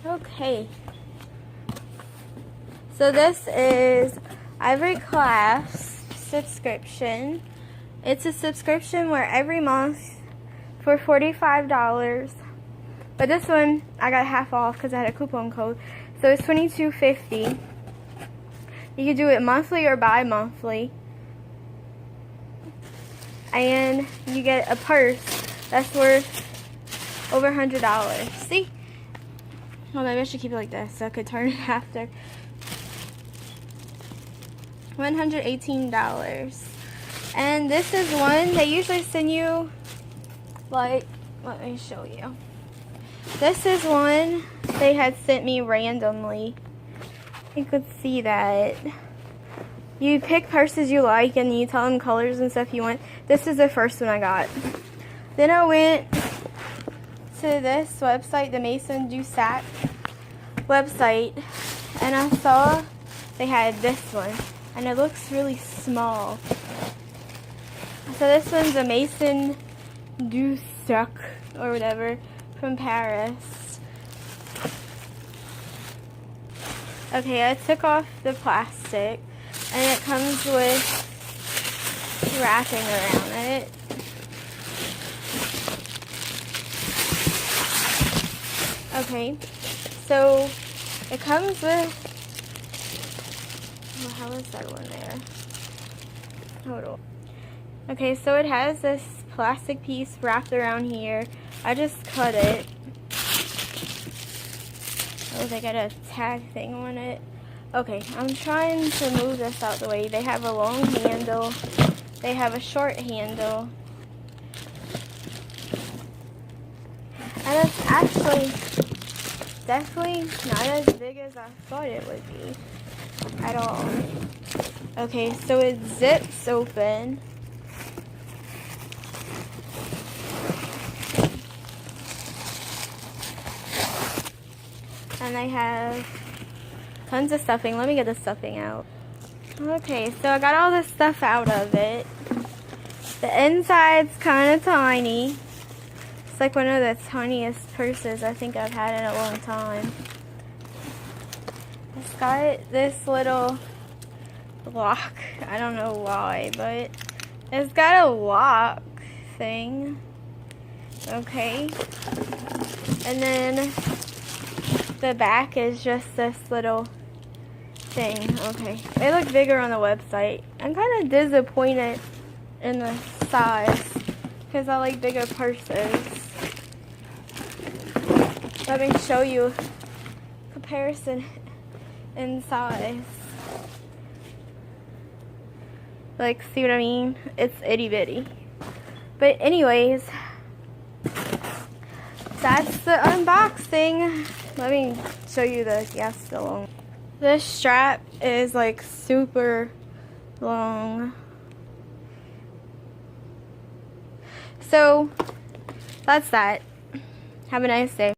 Okay. So this is Ivory Clasp subscription. It's a subscription where every month for $45. But this one I got half off because I had a coupon code. So it's $22.50. You can do it monthly or bi-monthly. And you get a purse that's worth over $100. See? Well, maybe I should keep it like this so I could turn it after. $118. And this is one they usually send you, like, let me show you. This is one they had sent me randomly. You could see that. You pick purses you like and you tell them colors and stuff you want. This is the first one I got. Then I went to this website, the Maison Dussac website, and I saw they had this one. And it looks really small. So this one's a Maison Dussac or whatever from Paris. Okay, I took off the plastic and it comes with wrapping around it. Okay, so it comes with, well, how is that one there? Hold on. Okay, so it has this plastic piece wrapped around here. I just cut it. Oh, they got a tag thing on it. Okay, I'm trying to move this out the way. They have a long handle. They have a short handle. And it's actually definitely not as big as I thought it would be at all. Okay, so it zips open. And they have tons of stuffing. Let me get the stuffing out. Okay, so I got all this stuff out of it. The inside's kind of tiny. It's like one of the tiniest purses I think I've had in a long time. It's got this little lock. I don't know why, but it's got a lock thing. Okay. And then the back is just this little thing. Okay. It looked bigger on the website. I'm kind of disappointed in the size because I like bigger purses. Let me show you comparison in size. Like, see what I mean? It's itty bitty. But anyways, that's the unboxing. Let me show you the, yeah, still long. This strap is like super long. So that's that. Have a nice day.